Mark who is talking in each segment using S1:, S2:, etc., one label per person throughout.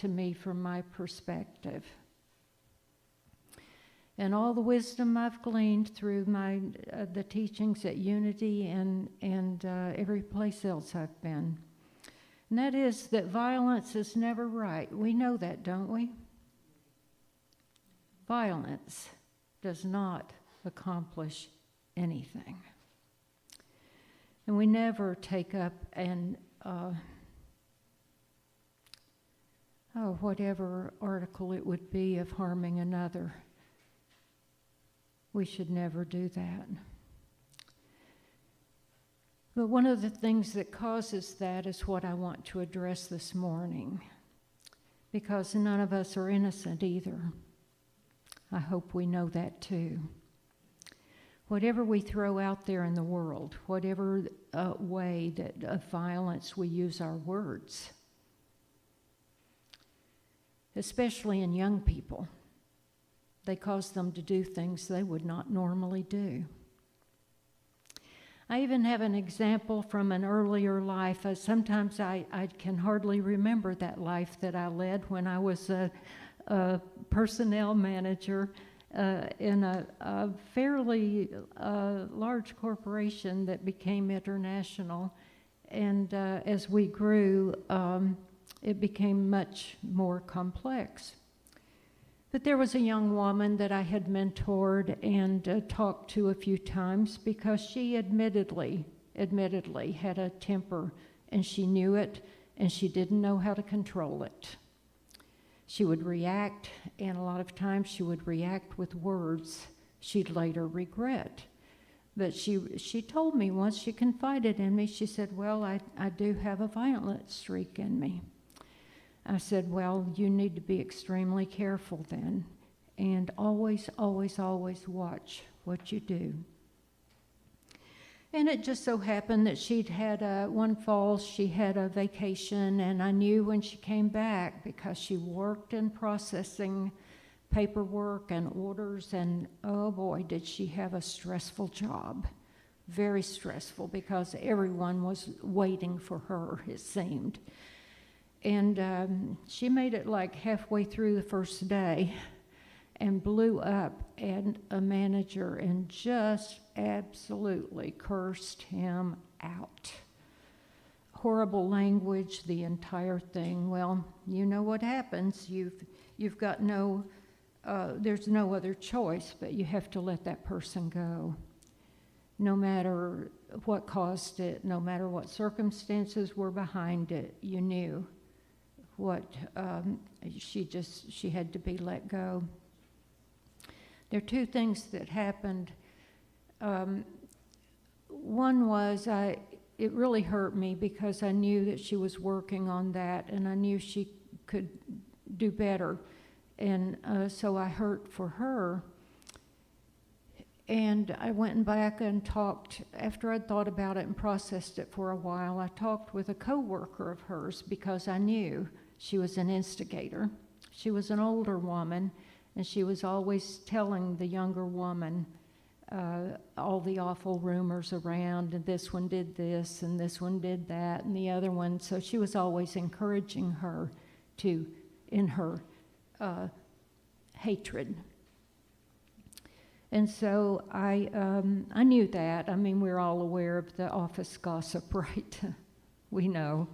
S1: to me from my perspective. And all the wisdom I've gleaned through the teachings at Unity and every place else I've been. And that is that violence is never right. We know that, don't we? Violence does not accomplish anything. And we never take up whatever article it would be of harming another. We should never do that. But one of the things that causes that is what I want to address this morning, because none of us are innocent either. I hope we know that too. Whatever we throw out there in the world, whatever way that of violence we use our words, especially in young people, they cause them to do things they would not normally do. I even have an example from an earlier life. Sometimes I can hardly remember that life that I led when I was a personnel manager in a fairly large corporation that became international. And as we grew, it became much more complex. But there was a young woman that I had mentored and talked to a few times because she admittedly had a temper, and she knew it, and she didn't know how to control it. She would react, and a lot of times she would react with words she'd later regret. But she told me once, she confided in me, she said, well, I do have a violent streak in me. I said, well, you need to be extremely careful then, and always, always, always watch what you do. And it just so happened that she'd had one fall, she had a vacation, and I knew when she came back, because she worked in processing paperwork and orders, and oh boy, did she have a stressful job. Very stressful, because everyone was waiting for her, it seemed. And she made it like halfway through the first day and blew up at a manager and just absolutely cursed him out. Horrible language, the entire thing. Well, you know what happens. You've got there's no other choice, but you have to let that person go. No matter what caused it, no matter what circumstances were behind it, you knew what she had to be let go. There are two things that happened. One was it really hurt me because I knew that she was working on that, and I knew she could do better, and so I hurt for her. And I went back and talked, after I'd thought about it and processed it for a while, I talked with a coworker of hers because I knew she was an instigator. She was an older woman, and she was always telling the younger woman all the awful rumors around, and this one did this, and this one did that, and the other one. So she was always encouraging her in her hatred. And so I knew that. I mean, we're all aware of the office gossip, right? We know.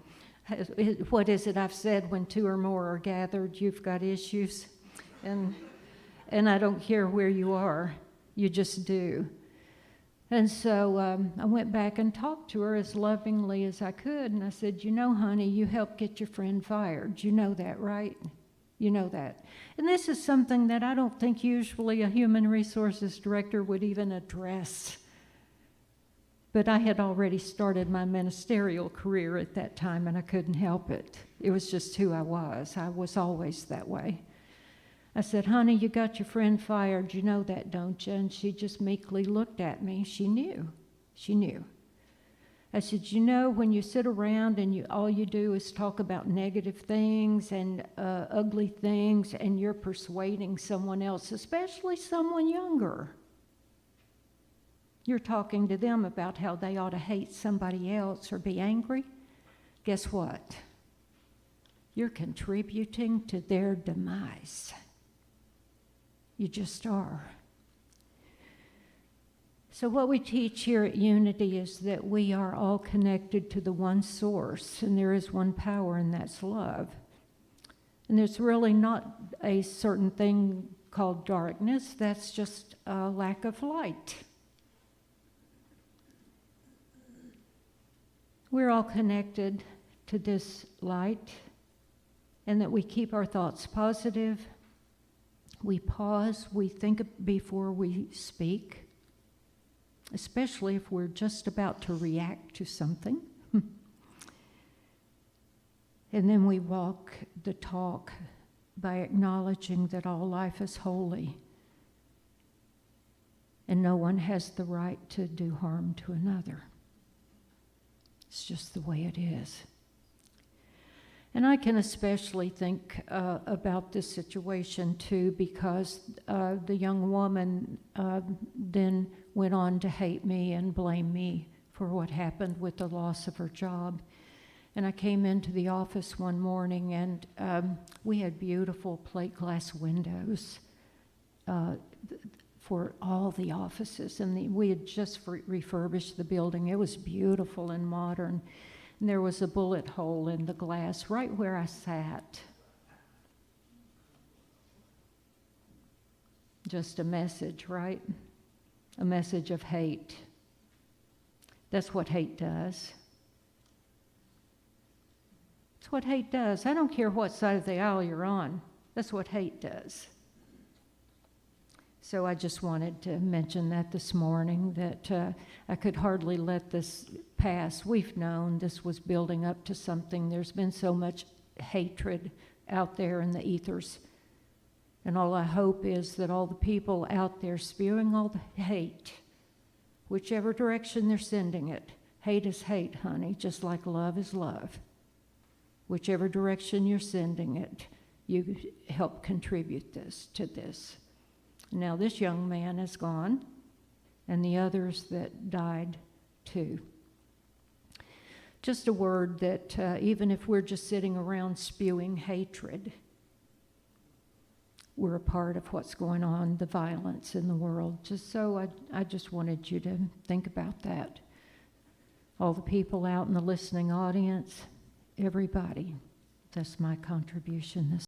S1: What is it I've said? When two or more are gathered, you've got issues. And I don't care where you are. You just do. And so I went back and talked to her as lovingly as I could. And I said, you know, honey, you helped get your friend fired. You know that, right? You know that. And this is something that I don't think usually a human resources director would even address. But I had already started my ministerial career at that time, and I couldn't help it. It was just who I was. I was always that way. I said, honey, you got your friend fired. You know that, don't you? And she just meekly looked at me. She knew. She knew. I said, you know, when you sit around and all you do is talk about negative things and ugly things, and you're persuading someone else, especially someone younger. You're talking to them about how they ought to hate somebody else or be angry. Guess what? you're contributing to their demise. You just are. So what we teach here at Unity is that we are all connected to the one source, and there is one power, and that's love. And there's really not a certain thing called darkness. That's just a lack of light. We're all connected to this light, and that we keep our thoughts positive. We pause, we think before we speak, especially if we're just about to react to something. And then we walk the talk by acknowledging that all life is holy and no one has the right to do harm to another. It's just the way it is. And I can especially think about this situation too, because the young woman then went on to hate me and blame me for what happened with the loss of her job. And I came into the office one morning, and we had beautiful plate glass windows for all the offices. And we had just refurbished the building. It was beautiful and modern. And there was a bullet hole in the glass right where I sat. Just a message, right? A message of hate. That's what hate does. That's what hate does. I don't care what side of the aisle you're on. That's what hate does. So I just wanted to mention that this morning, that I could hardly let this pass. We've known this was building up to something. There's been so much hatred out there in the ethers. And all I hope is that all the people out there spewing all the hate, whichever direction they're sending it, hate is hate, honey, just like love is love. Whichever direction you're sending it, you help contribute to this. Now this young man is gone, and the others that died too. Just a word that even if we're just sitting around spewing hatred, we're a part of what's going on, the violence in the world. Just so I just wanted you to think about that. All the people out in the listening audience, everybody. That's my contribution this